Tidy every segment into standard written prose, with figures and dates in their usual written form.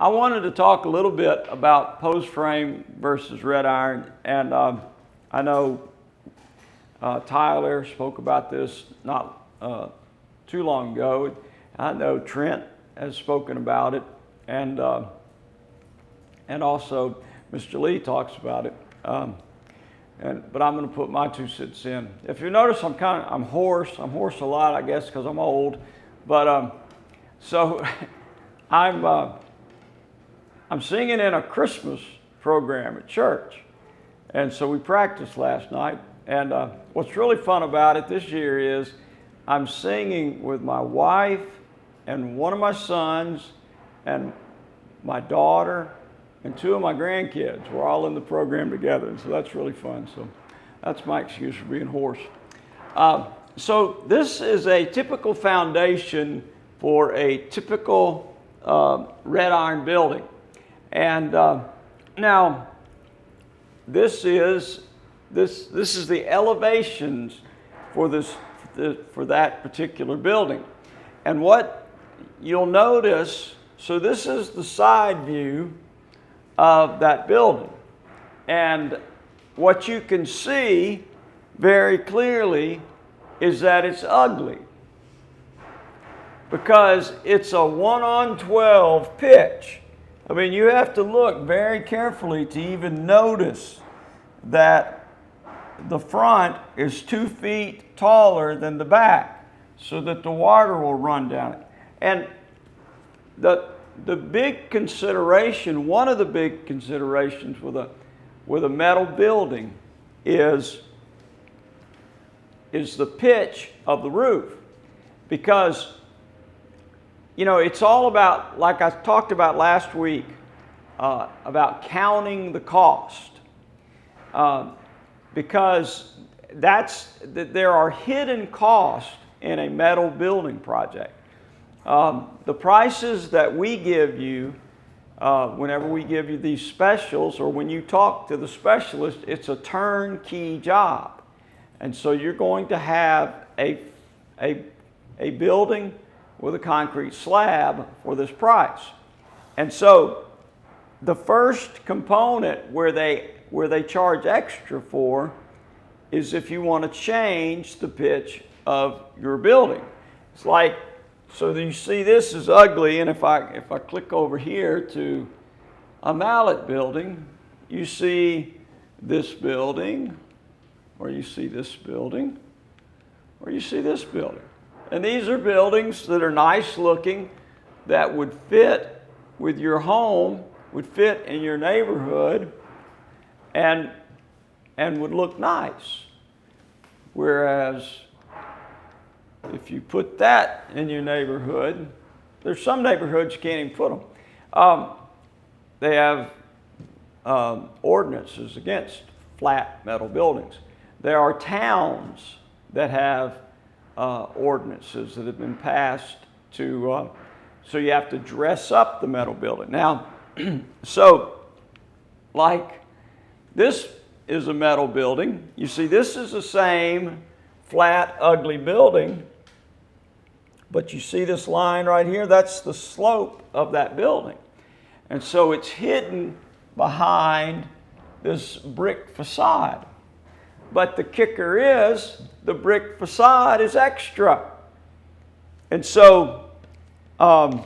I wanted to talk a little bit about post frame versus red iron, and I know Tyler spoke about this not too long ago. I know Trent has spoken about it, and also Mr. Lee talks about it. But I'm going to put my 2 cents in. If you notice, I'm hoarse. I'm hoarse a lot, I guess, because I'm old. But so I'm singing in a Christmas program at church, and so we practiced last night. And what's really fun about it this year is I'm singing with my wife and one of my sons and my daughter and 2 of my grandkids. We're all in the program together, and so that's really fun. So that's my excuse for being hoarse. So this is a typical foundation for a typical red iron building. And now this is the elevations for that particular building. And what you'll notice, so this is the side view of that building. And what you can see very clearly is that it's ugly, because it's a 1-on-12 pitch. I mean, you have to look very carefully to even notice that the front is 2 feet taller than the back, so that the water will run down it. And the big consideration, one of the big considerations with a metal building is the pitch of the roof. Because, you know, it's all about, like I talked about last week, about counting the cost. Because there are hidden costs in a metal building project. The prices that we give you, whenever we give you these specials, or when you talk to the specialist, it's a turnkey job. And so you're going to have a building with a concrete slab for this price. And so the first component where they charge extra for is if you want to change the pitch of your building. It's like, so you see this is ugly, and if I click over here to a Mallett building, you see this building, or you see this building, or you see this building. And these are buildings that are nice looking, that would fit with your home, would fit in your neighborhood, and would look nice. Whereas if you put that in your neighborhood, there's some neighborhoods you can't even put them. They have ordinances against flat metal buildings. There are towns that have ordinances that have been passed to, so you have to dress up the metal building. Now, so like this is a metal building. You see, this is the same flat, ugly building, but you see this line right here? That's the slope of that building. And so it's hidden behind this brick facade. But the kicker is, the brick facade is extra. And so so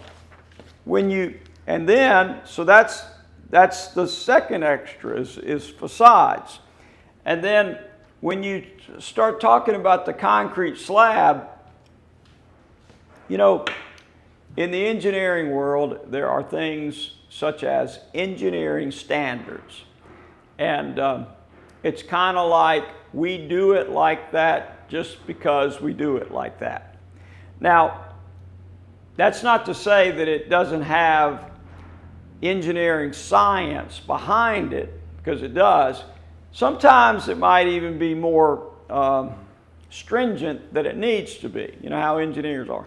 that's the second extra is facades. And then when you start talking about the concrete slab, you know, in the engineering world, there are things such as engineering standards. And it's kind of like we do it like that just because we do it like that. Now, that's not to say that it doesn't have engineering science behind it, because it does. Sometimes it might even be more stringent than it needs to be. You know how engineers are.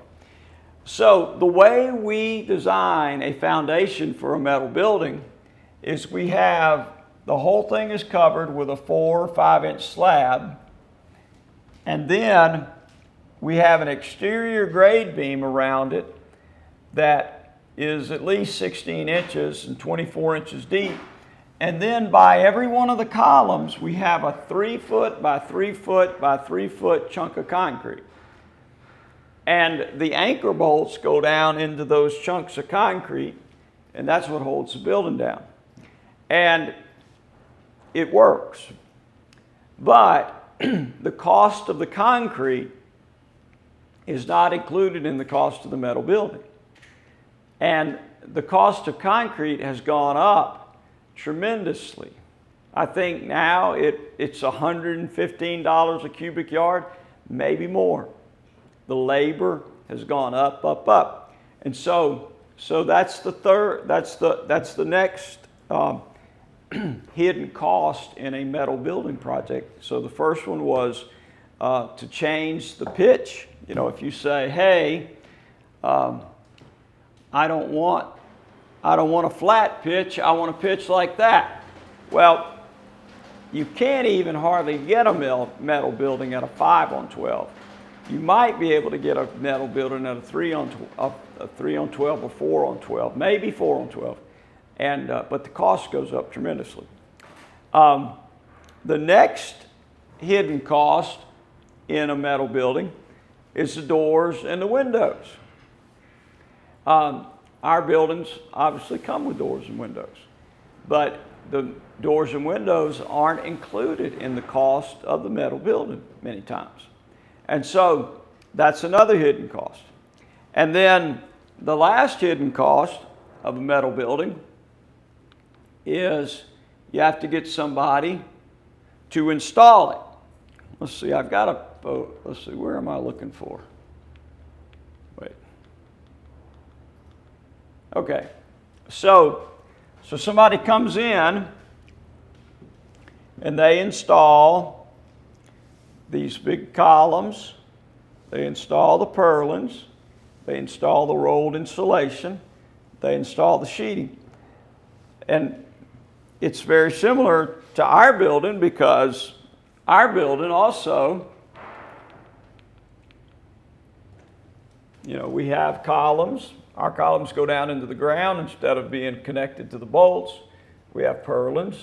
So the way we design a foundation for a metal building is we have, the whole thing is covered with a 4 or 5 inch slab, and then we have an exterior grade beam around it that is at least 16 inches and 24 inches deep. And then by every one of the columns, we have a 3 foot by 3 foot by 3 foot chunk of concrete. And the anchor bolts go down into those chunks of concrete, and that's what holds the building down. And it works. But the cost of the concrete is not included in the cost of the metal building. And the cost of concrete has gone up tremendously. I think now it's $115 a cubic yard, maybe more. The labor has gone up, up, up. And so that's the next hidden cost in a metal building project. So the first one was to change the pitch. You know, if you say, hey, I don't want a flat pitch, I want a pitch like that. Well, you can't even hardly get a metal building at a 5 on 12. You might be able to get a metal building at a 3 on 12 or 4 on 12, maybe 4 on 12. And, but the cost goes up tremendously. The next hidden cost in a metal building is the doors and the windows. Our buildings obviously come with doors and windows, but the doors and windows aren't included in the cost of the metal building many times. And so that's another hidden cost. And then the last hidden cost of a metal building is you have to get somebody to install it. Let's see, I've got a, let's see, where am I looking for? Wait. Okay, so somebody comes in and they install these big columns, they install the purlins, they install the rolled insulation, they install the sheeting. And it's very similar to our building because our building also, you know, we have columns. Our columns go down into the ground instead of being connected to the bolts. We have purlins,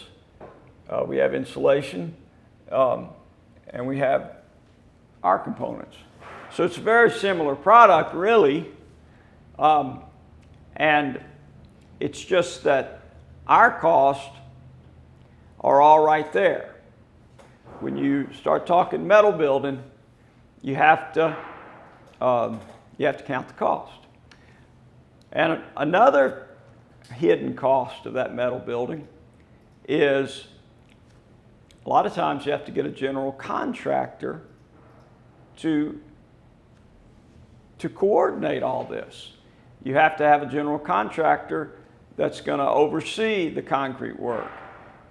we have insulation, and we have our components. So it's a very similar product, really, and it's just that our costs are all right there. When you start talking metal building, you have to count the cost. And another hidden cost of that metal building is a lot of times you have to get a general contractor to coordinate all this. You have to have a general contractor that's going to oversee the concrete work,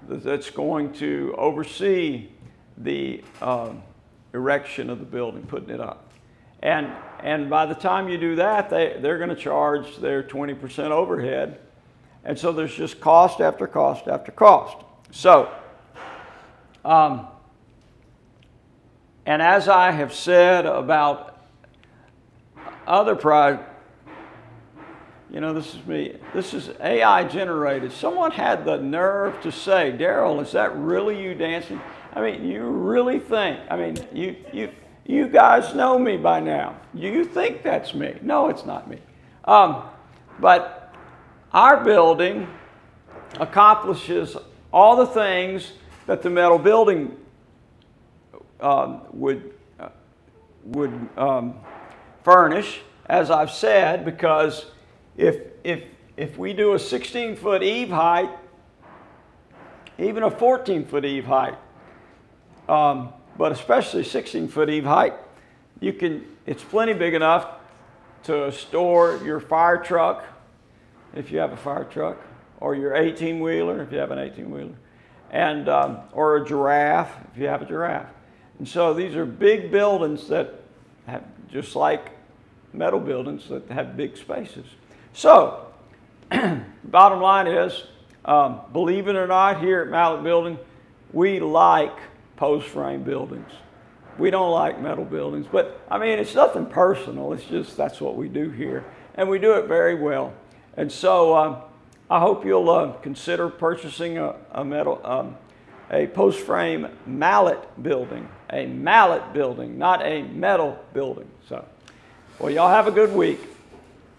that's going to oversee the erection of the building, putting it up. And by the time you do that, they're going to charge their 20% overhead. And so there's just cost after cost after cost. So, and as I have said about other projects, you know, this is me. This is AI generated. Someone had the nerve to say, Darrell, is that really you dancing? I mean, you really think, I mean, you guys know me by now. You think that's me. No, it's not me. But our building accomplishes all the things that the metal building would furnish, as I've said, because if we do a 16-foot eave height, even a 14-foot eave height, but especially 16-foot eave height, it's plenty big enough to store your fire truck, if you have a fire truck, or your 18-wheeler, if you have an 18-wheeler, and or a giraffe, if you have a giraffe. And so these are big buildings that have, just like metal buildings, that have big spaces. So, bottom line is, believe it or not, here at Mallett Building, we like post frame buildings. We don't like metal buildings, but I mean, it's nothing personal. It's just that's what we do here, and we do it very well. And so I hope you'll consider purchasing a post frame Mallett building, not a metal building. So, well, y'all have a good week.